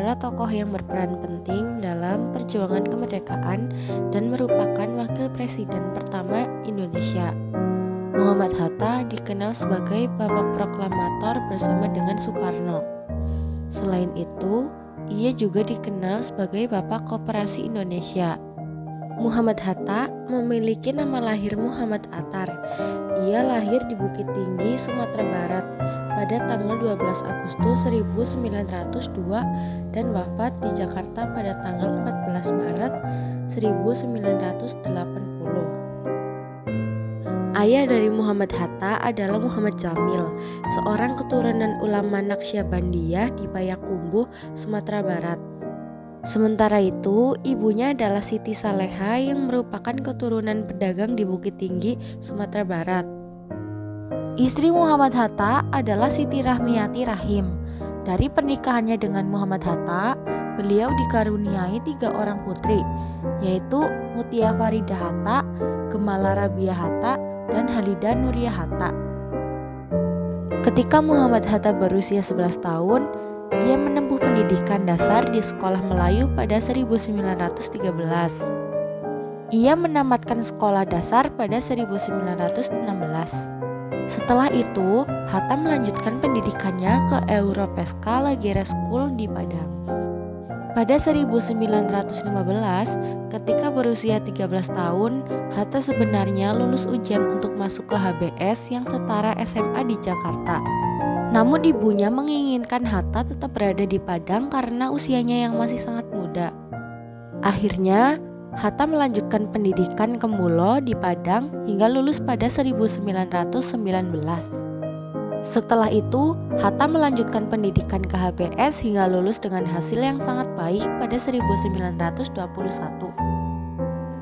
adalah tokoh yang berperan penting dalam perjuangan kemerdekaan dan merupakan wakil presiden pertama Indonesia. Muhammad Hatta dikenal sebagai Bapak Proklamator bersama dengan Soekarno. Selain itu, ia juga dikenal sebagai Bapak Koperasi Indonesia. Muhammad Hatta memiliki nama lahir Muhammad Attar. Ia lahir di Bukit Tinggi, Sumatera Barat pada tanggal 12 Agustus 1902 dan wafat di Jakarta pada tanggal 14 Maret 1980. Ayah dari Muhammad Hatta adalah Muhammad Jamil, seorang keturunan ulama Naqsyabandiyah di Payakumbuh, Sumatera Barat. Sementara itu, ibunya adalah Siti Saleha yang merupakan keturunan pedagang di Bukit Tinggi, Sumatera Barat. Istri Muhammad Hatta adalah Siti Rahmiati Rahim. Dari pernikahannya dengan Muhammad Hatta, beliau dikaruniai 3 orang putri, yaitu Mutia Faridah Hatta, Gemala Rabiah Hatta, dan Halidah Nuria Hatta. Ketika Muhammad Hatta berusia 11 tahun, ia menempuh pendidikan dasar di Sekolah Melayu pada 1913. Ia menamatkan sekolah dasar pada 1916. Setelah itu, Hatta melanjutkan pendidikannya ke Europska Lagere School di Padang. Pada 1915, ketika berusia 13 tahun, Hatta sebenarnya lulus ujian untuk masuk ke HBS yang setara SMA di Jakarta. Namun ibunya menginginkan Hatta tetap berada di Padang karena usianya yang masih sangat muda. Akhirnya, Hatta melanjutkan pendidikan ke Mulo di Padang hingga lulus pada 1919. Setelah itu, Hatta melanjutkan pendidikan ke HBS hingga lulus dengan hasil yang sangat baik pada 1921.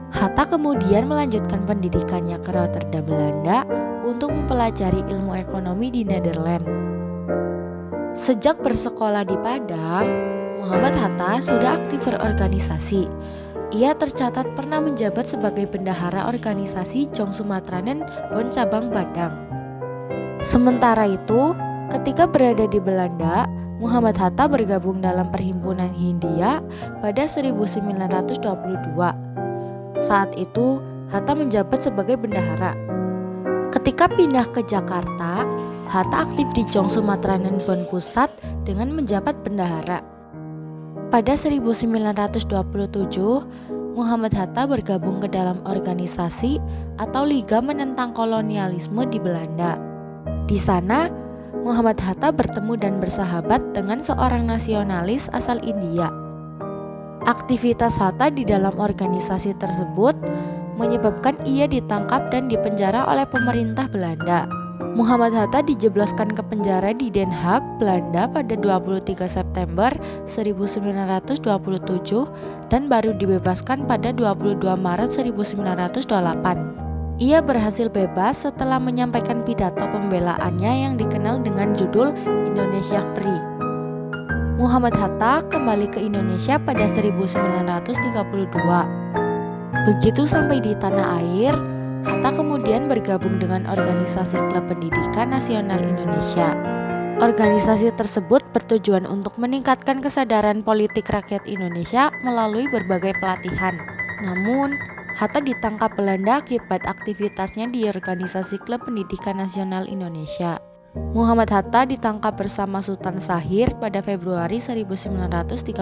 Hatta kemudian melanjutkan pendidikannya ke Rotterdam, Belanda untuk mempelajari ilmu ekonomi di Nederland. Sejak bersekolah di Padang, Muhammad Hatta sudah aktif berorganisasi. Ia tercatat pernah menjabat sebagai bendahara organisasi Jong Sumatranen Bon Cabang Padang. Sementara itu, ketika berada di Belanda, Muhammad Hatta bergabung dalam Perhimpunan Hindia pada 1922. Saat itu, Hatta menjabat sebagai bendahara. Ketika pindah ke Jakarta, Hatta aktif di Jong Sumatranen Bon Pusat dengan menjabat bendahara. Pada 1927, Muhammad Hatta bergabung ke dalam organisasi atau Liga Menentang Kolonialisme di Belanda. Di sana, Muhammad Hatta bertemu dan bersahabat dengan seorang nasionalis asal India. Aktivitas Hatta di dalam organisasi tersebut menyebabkan ia ditangkap dan dipenjara oleh pemerintah Belanda. Muhammad Hatta dijebloskan ke penjara di Den Haag, Belanda pada 23 September 1927 dan baru dibebaskan pada 22 Maret 1928. Ia berhasil bebas setelah menyampaikan pidato pembelaannya yang dikenal dengan judul Indonesia Free. Muhammad Hatta kembali ke Indonesia pada 1932. Begitu sampai di tanah air, Hatta kemudian bergabung dengan organisasi Klub Pendidikan Nasional Indonesia. Organisasi tersebut bertujuan untuk meningkatkan kesadaran politik rakyat Indonesia melalui berbagai pelatihan. Namun, Hatta ditangkap Belanda akibat aktivitasnya di organisasi Klub Pendidikan Nasional Indonesia. Muhammad Hatta ditangkap bersama Sultan Syahir pada Februari 1934.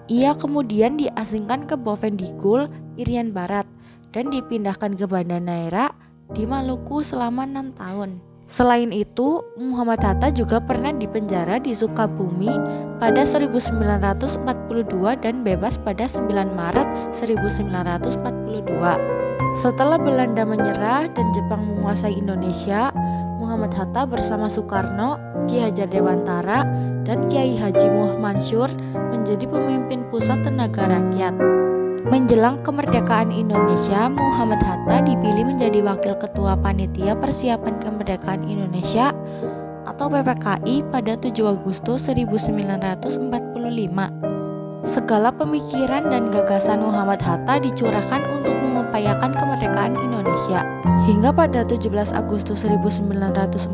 Ia kemudian diasingkan ke Bovendigul, Irian Barat, dan dipindahkan ke Banda Neira di Maluku selama 6 tahun. Selain itu, Muhammad Hatta juga pernah dipenjara di Sukabumi pada 1942 dan bebas pada 9 Maret 1942. Setelah Belanda menyerah dan Jepang menguasai Indonesia, Muhammad Hatta bersama Soekarno, Ki Hajar Dewantara, dan Kiai Haji Muh Mansur menjadi pemimpin pusat tenaga rakyat. Menjelang kemerdekaan Indonesia, Muhammad Hatta dipilih menjadi Wakil Ketua Panitia Persiapan Kemerdekaan Indonesia atau PPKI pada 7 Agustus 1945. Segala pemikiran dan gagasan Muhammad Hatta dicurahkan untuk mengupayakan kemerdekaan Indonesia. Hingga pada 17 Agustus 1945,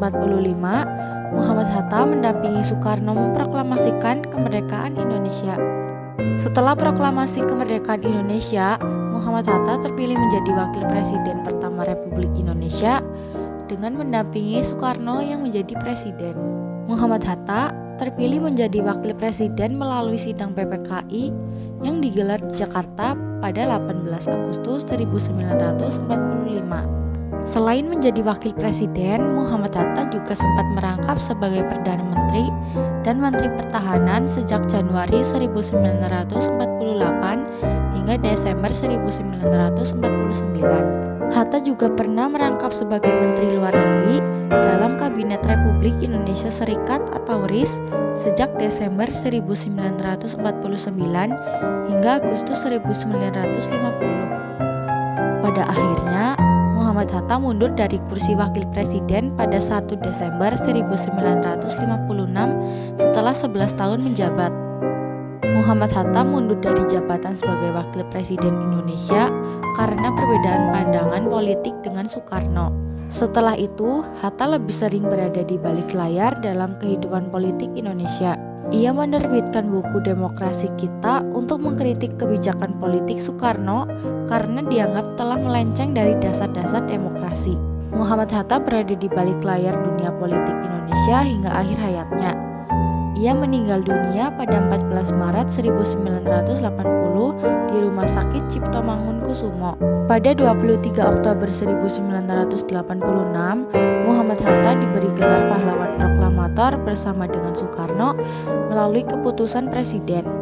Muhammad Hatta mendampingi Soekarno memproklamasikan kemerdekaan Indonesia. Setelah proklamasi kemerdekaan Indonesia, Muhammad Hatta terpilih menjadi Wakil Presiden pertama Republik Indonesia dengan mendampingi Soekarno yang menjadi Presiden. Muhammad Hatta terpilih menjadi Wakil Presiden melalui sidang PPKI yang digelar di Jakarta pada 18 Agustus 1945. Selain menjadi Wakil Presiden, Muhammad Hatta juga sempat merangkap sebagai Perdana Menteri dan Menteri Pertahanan sejak Januari 1948 hingga Desember 1949. Hatta juga pernah merangkap sebagai Menteri Luar Negeri dalam Kabinet Republik Indonesia Serikat atau RIS sejak Desember 1949 hingga Agustus 1950. Pada akhirnya, Muhammad Hatta mundur dari kursi Wakil Presiden pada 1 Desember 1956 setelah 11 tahun menjabat. Muhammad Hatta mundur dari jabatan sebagai Wakil Presiden Indonesia karena perbedaan pandangan politik dengan Soekarno. Setelah itu, Hatta lebih sering berada di balik layar dalam kehidupan politik Indonesia. Ia menerbitkan buku Demokrasi Kita untuk mengkritik kebijakan politik Soekarno karena dianggap telah melenceng dari dasar-dasar demokrasi. Muhammad Hatta berada di balik layar dunia politik Indonesia hingga akhir hayatnya. Ia meninggal dunia pada 14 Maret 1980 di Rumah Sakit Cipto Mangunkusumo. Pada 23 Oktober 1986, Muhammad Hatta diberi gelar pahlawan proklamator bersama dengan Soekarno melalui keputusan Presiden.